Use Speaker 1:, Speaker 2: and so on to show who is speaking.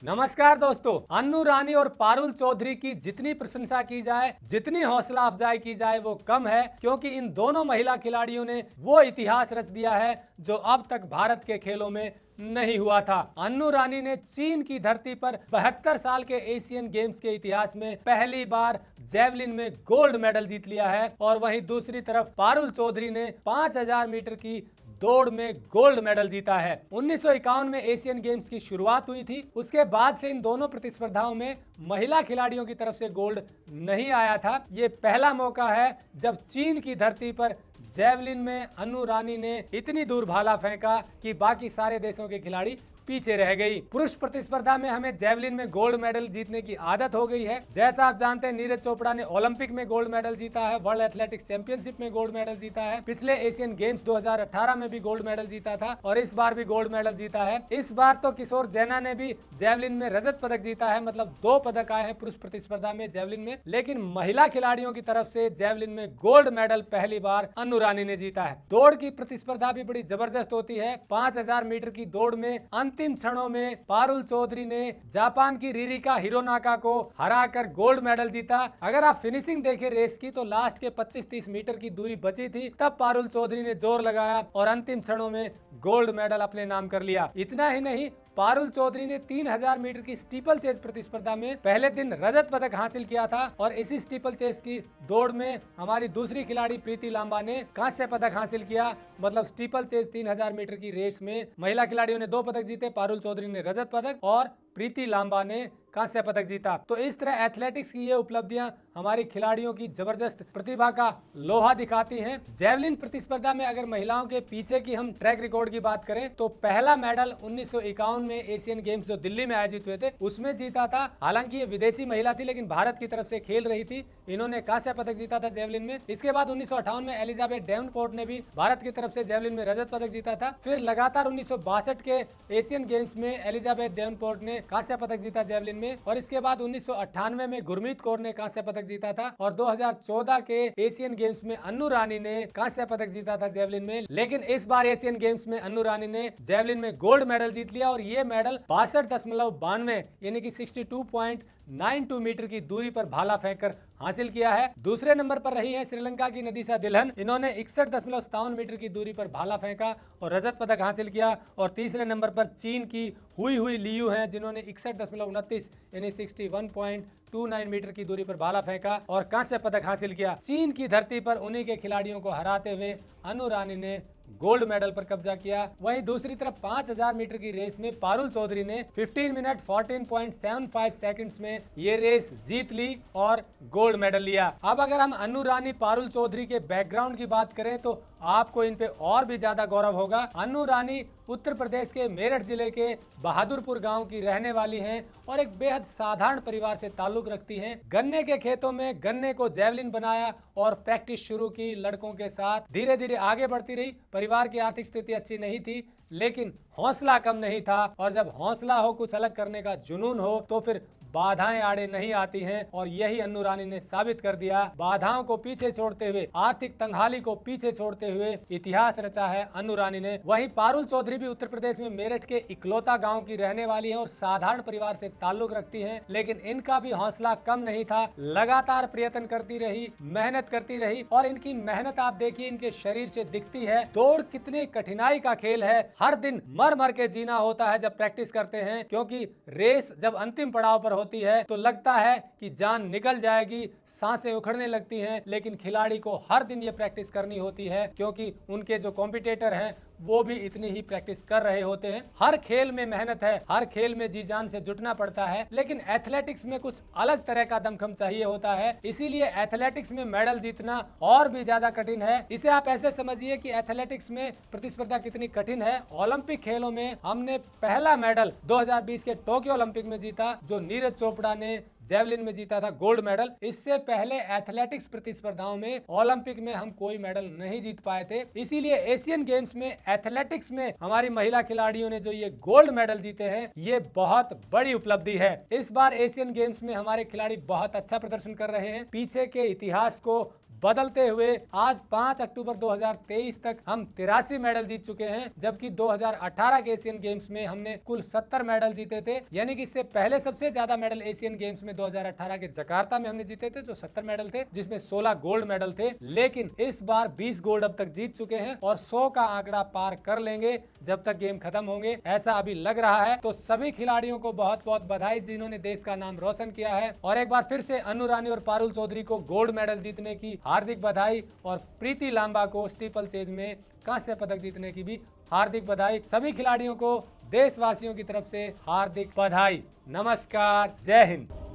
Speaker 1: नमस्कार दोस्तों। अन्नू रानी और पारुल चौधरी की जितनी प्रशंसा की जाए, जितनी हौसला अफजाई की जाए वो कम है, क्योंकि इन दोनों महिला खिलाड़ियों ने वो इतिहास रच दिया है जो अब तक भारत के खेलों में नहीं हुआ था। अन्नू रानी ने चीन की धरती पर 72 साल के एशियन गेम्स के इतिहास में पहली बार जेवलिन में गोल्ड मेडल जीत लिया है और वहीं दूसरी तरफ पारुल चौधरी ने 5000 मीटर की दौड़ में गोल्ड मेडल जीता है। 1951 में एशियन गेम्स की शुरुआत हुई थी। उसके बाद से इन दोनों प्रतिस्पर्धाओं में महिला खिलाड़ियों की तरफ से गोल्ड नहीं आया था। ये पहला मौका है जब चीन की धरती पर जेवलिन में अन्नू रानी ने इतनी दूर भाला फेंका कि बाकी सारे देशों के खिलाड़ी पीछे रह गई। पुरुष प्रतिस्पर्धा में हमें जेवलिन में गोल्ड मेडल जीतने की आदत हो गई है। जैसा आप जानते हैं, नीरज चोपड़ा ने ओलंपिक में गोल्ड मेडल जीता है, वर्ल्ड एथलेटिक्स चैंपियनशिप में गोल्ड मेडल जीता है, पिछले एशियन गेम्स 2018 में भी गोल्ड मेडल जीता था और इस बार भी गोल्ड मेडल जीता है। इस बार तो किशोर जैना ने भी जेवलिन में रजत पदक जीता है, मतलब 2 पदक आए हैं पुरुष प्रतिस्पर्धा में जेवलिन में। लेकिन महिला खिलाड़ियों की तरफ से जेवलिन में गोल्ड मेडल पहली बार अन्नू रानी ने जीता है। दौड़ की प्रतिस्पर्धा भी बड़ी जबरदस्त होती है। 5000 मीटर की दौड़ में अंतिम क्षणों में पारुल चौधरी ने जापान की रिरिका हिरोनाका को हराकर गोल्ड मेडल जीता। अगर आप फिनिशिंग देखें रेस की, तो लास्ट के 25-30 मीटर की दूरी बची थी, तब पारुल चौधरी ने जोर लगाया और अंतिम क्षणों में गोल्ड मेडल अपने नाम कर लिया। इतना ही नहीं, पारुल चौधरी ने 3000 मीटर की स्टीपल चेज प्रतिस्पर्धा में पहले दिन रजत पदक हासिल किया था और इसी स्टीपल चेज की दौड़ में हमारी दूसरी खिलाड़ी प्रीति लांबा ने कांस्य पदक हासिल किया। मतलब स्टीपल चेज 3000 मीटर की रेस में महिला खिलाड़ियों ने 2 पदक जीते, पारुल चौधरी ने रजत पदक और प्रीति लांबा ने कांस्य पदक जीता। तो इस तरह एथलेटिक्स की ये उपलब्धियां हमारी खिलाड़ियों की जबरदस्त प्रतिभा का लोहा दिखाती हैं। जेवलिन प्रतिस्पर्धा में अगर महिलाओं के पीछे की हम ट्रैक रिकॉर्ड की बात करें, तो पहला मेडल 1951 में एशियन गेम्स जो दिल्ली में आयोजित हुए थे उसमें जीता था। हालांकि ये विदेशी महिला थी, लेकिन भारत की तरफ से खेल रही थी। इन्होंने कांस्य पदक जीता था जेवलिन में। इसके बाद 1958 में एलिजाबेथ डेवनपोर्ट ने भी भारत की तरफ से जेवलिन में रजत पदक जीता था। फिर लगातार 1962 के एशियन गेम्स में एलिजाबेथ डेवनपोर्ट ने कांस्य पदक जीता जेवलिन में, और इसके बाद 1998 में गुरमीत कौर ने कांस्य पदक जीता था और 2014 के एशियन गेम्स में अन्नू रानी ने कांस्य पदक जीता था जेवलिन में। लेकिन इस बार एशियन गेम्स में अन्नू रानी ने जेवलिन में गोल्ड मेडल जीत लिया और ये मेडल 62.92 यानी कि 62.92 मीटर की दूरी पर भाला फेंककर हासिल किया है। दूसरे नंबर पर रही है श्रीलंका की नदीसा दिलहन। इन्होंने 61.57 मीटर की दूरी पर भाला फेंका और रजत पदक हासिल किया। और तीसरे नंबर पर चीन की हुई लियू हैं, जिन्होंने 61.29 यानी 61.29 मीटर की दूरी पर भाला फेंका और कांस्य पदक हासिल किया। चीन की धरती पर उन्हीं के खिलाड़ियों को हराते हुए अन्नू रानी ने गोल्ड मेडल पर कब्जा किया। वहीं दूसरी तरफ 5000 मीटर की रेस में पारुल चौधरी ने 15 मिनट 14.75 सेकंड्स में ये रेस जीत ली और गोल्ड मेडल लिया। अब अगर हम अन्नू रानी पारुल चौधरी के बैकग्राउंड की बात करें, तो आपको इन पे और भी ज्यादा गौरव होगा। अन्नू रानी उत्तर प्रदेश के मेरठ जिले के बहादुरपुर गांव की रहने वाली हैं और एक बेहद साधारण परिवार से ताल्लुक रखती हैं। गन्ने के खेतों में गन्ने को जेवलिन बनाया और प्रैक्टिस शुरू की लड़कों के साथ। धीरे धीरे आगे बढ़ती रही। परिवार की आर्थिक स्थिति अच्छी नहीं थी, लेकिन हौसला कम नहीं था, और जब हौसला हो, कुछ अलग करने का जुनून हो, तो फिर बाधाएं आड़े नहीं आती हैं। और यही अन्नू रानी ने साबित कर दिया। बाधाओं को पीछे छोड़ते हुए, आर्थिक तंगहाली को पीछे छोड़ते हुए इतिहास रचा है अन्नू रानी ने। वहीं पारुल चौधरी भी उत्तर प्रदेश में मेरठ के इकलौता गांव की रहने वाली हैं और साधारण परिवार से ताल्लुक रखती हैं, लेकिन इनका भी हौसला कम नहीं था। लगातार प्रयत्न करती रही, मेहनत करती रही, और इनकी मेहनत आप देखिए इनके शरीर से दिखती है। दौड़ कितनी कठिनाई का खेल है। हर दिन मर मर के जीना होता है जब प्रैक्टिस करते हैं, क्योंकि रेस जब अंतिम पड़ाव पर होती है तो लगता है कि जान निकल जाएगी, सांसें उखड़ने लगती हैं। लेकिन खिलाड़ी को हर दिन ये प्रैक्टिस करनी होती है, क्योंकि उनके जो कॉम्पिटिटर हैं वो भी इतनी ही प्रैक्टिस कर रहे होते हैं। हर खेल में मेहनत है, हर खेल में जी जान से जुटना पड़ता है, लेकिन एथलेटिक्स में कुछ अलग तरह का दमखम चाहिए होता है। इसीलिए एथलेटिक्स में मेडल जीतना और भी ज्यादा कठिन है। इसे आप ऐसे समझिए कि एथलेटिक्स में प्रतिस्पर्धा कितनी कठिन है। ओलंपिक खेलों में हमने पहला मेडल 2020 के टोक्यो ओलंपिक में जीता, जो नीरज चोपड़ा ने जेवलिन में जीता था गोल्ड मेडल। इससे पहले एथलेटिक्स प्रतिस्पर्धाओं में ओलंपिक में हम कोई मेडल नहीं जीत पाए थे। इसीलिए एशियन गेम्स में एथलेटिक्स में हमारी महिला खिलाड़ियों ने जो ये गोल्ड मेडल जीते हैं, ये बहुत बड़ी उपलब्धि है। इस बार एशियन गेम्स में हमारे खिलाड़ी बहुत अच्छा प्रदर्शन कर रहे हैं। पीछे के इतिहास को बदलते हुए आज 5 अक्टूबर 2023 तक हम 83 मेडल जीत चुके हैं, जबकि 2018 के एशियन गेम्स में हमने कुल 70 मेडल जीते थे। यानी कि इससे पहले सबसे ज्यादा मेडल एशियन गेम्स में 2018 के जकार्ता में हमने जीते थे, जो 70 मेडल थे, जिसमें 16 गोल्ड मेडल थे। लेकिन इस बार 20 गोल्ड अब तक जीत चुके हैं और 100 का आंकड़ा पार कर लेंगे जब तक गेम खत्म होंगे, ऐसा अभी लग रहा है। तो सभी खिलाड़ियों को बहुत बहुत बधाई जिन्होंने देश का नाम रोशन किया है, और एक बार फिर से अनु रानी और पारुल चौधरी को गोल्ड मेडल जीतने की हार्दिक बधाई, और प्रीति लांबा को स्टीपल चेज में कांस्य पदक जीतने की भी हार्दिक बधाई। सभी खिलाड़ियों को देशवासियों की तरफ से हार्दिक बधाई। नमस्कार, जय हिंद।